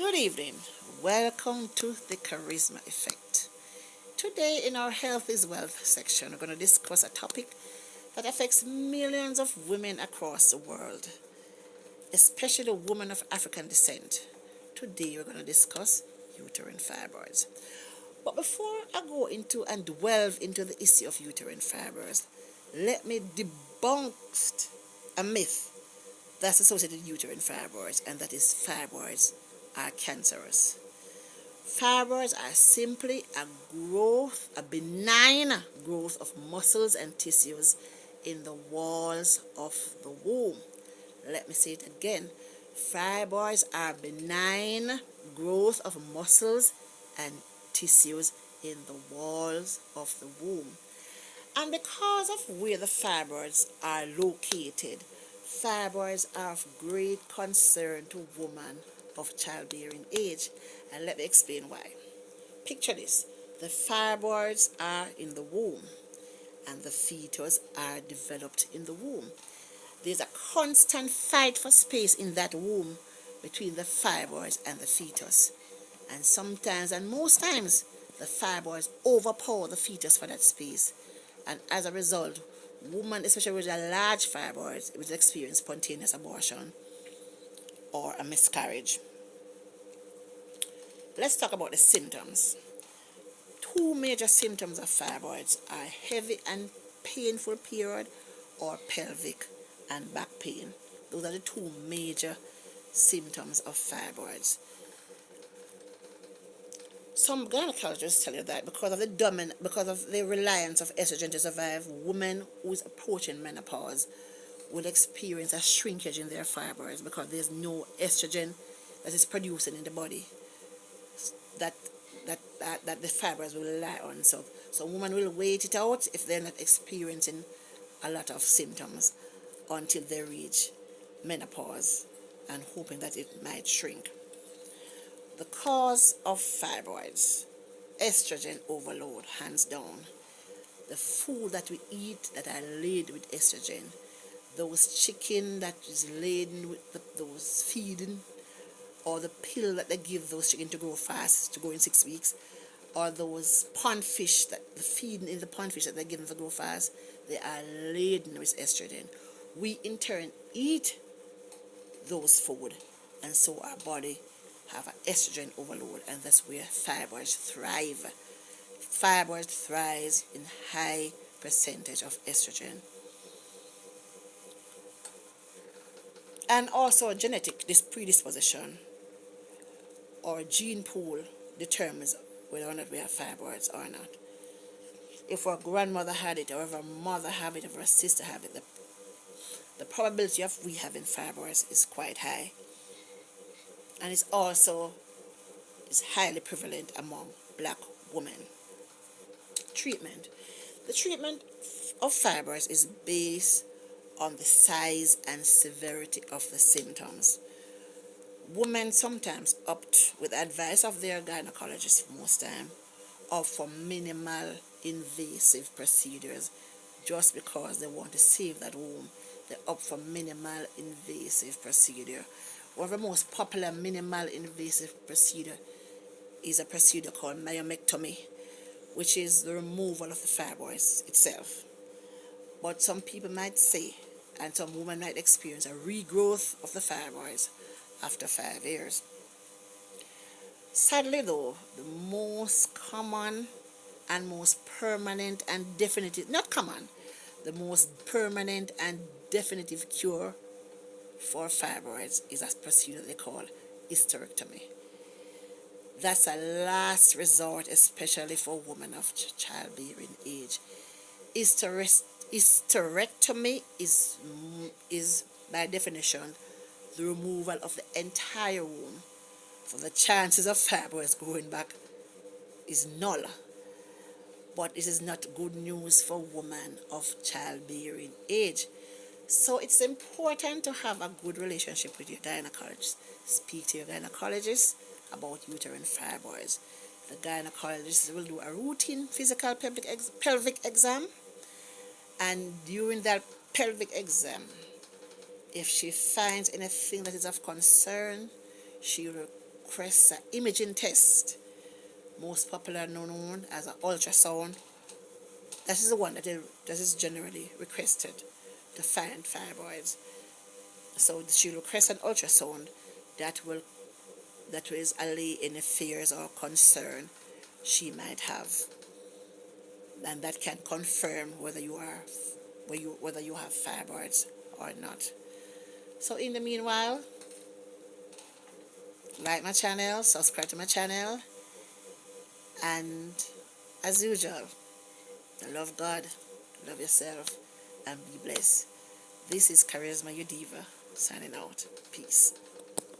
Good evening. Welcome to the Charisma Effect. Today, in our Health is Wealth section, we're going to discuss a topic that affects millions of women across the world, especially women of African descent. Today, we're going to discuss uterine fibroids. But before I go into and delve into the issue of uterine fibroids, let me debunk a myth that's associated with uterine fibroids, and that is fibroids are cancerous. Fibroids are simply a benign growth of muscles and tissues in the walls of the womb. Let me say it again. Fibroids are benign growth of muscles and tissues in the walls of the womb. And because of where the fibroids are located, fibroids are of great concern to women of childbearing age. And let me explain why. Picture this. The fibroids are in the womb and the fetus are developed in the womb. There's a constant fight for space in that womb between the fibroids and the fetus. And sometimes, and most times, the fibroids overpower the fetus for that space. And as a result, women, especially with a large fibroids, will experience spontaneous abortion or a miscarriage. Let's talk about the symptoms. Two major symptoms of fibroids are heavy and painful period or pelvic and back pain. Those are the two major symptoms of fibroids. Some gynecologists tell you that because of the reliance of estrogen to survive, women who is approaching menopause will experience a shrinkage in their fibroids because there's no estrogen that is producing in the body that the fibroids will rely on. So women will wait it out if they're not experiencing a lot of symptoms until they reach menopause and hoping that it might shrink. The cause of fibroids: estrogen overload, hands down. The food that we eat that are laden with estrogen, those chicken that is laden with those feeding, or the pill that they give those chicken to grow fast, to grow in 6 weeks, or those pond fish, that the feeding in the pond fish that they give them to grow fast, they are laden with estrogen. We in turn eat those food, and so our body have an estrogen overload, and that's where fibroids thrive. Fibroids thrives in high percentage of estrogen. And also genetic predisposition or gene pool determines whether or not we have fibroids or not. If our grandmother had it, or if our mother have it, or if our sister have it, the probability of we having fibroids is quite high. And it's also highly prevalent among black women. Treatment. The treatment of fibroids is based on the size and severity of the symptoms. Women sometimes opt, with advice of their gynecologist most time, opt for minimal invasive procedures just because they want to save that womb. They opt for minimal invasive procedure. One of the most popular minimal invasive procedure is a procedure called myomectomy, which is the removal of the fibroids itself. But some people might say, and some women might experience, a regrowth of the fibroids after 5 years. Sadly though, the most common and most permanent and definitive, not common, the most permanent and definitive cure for fibroids is a procedure they call hysterectomy. That's a last resort, especially for women of childbearing age. Hysterectomy is by definition the removal of the entire womb, so the chances of fibroids growing back is null. But it is not good news for women of childbearing age. So it's important to have a good relationship with your gynecologist. Speak to your gynecologist about uterine fibroids. The gynecologist will do a routine physical pelvic exam, and during that pelvic exam, if she finds anything that is of concern, she will request an imaging test, most popular known as an ultrasound. That is the one that is generally requested to find fibroids. So she'll request an ultrasound that will allay any fears or concern she might have, and that can confirm whether you have fibroids or not. So in the meanwhile, like my channel, subscribe to my channel, and as usual, love God, love yourself, and be blessed. This is Charisma, your diva, signing out. Peace.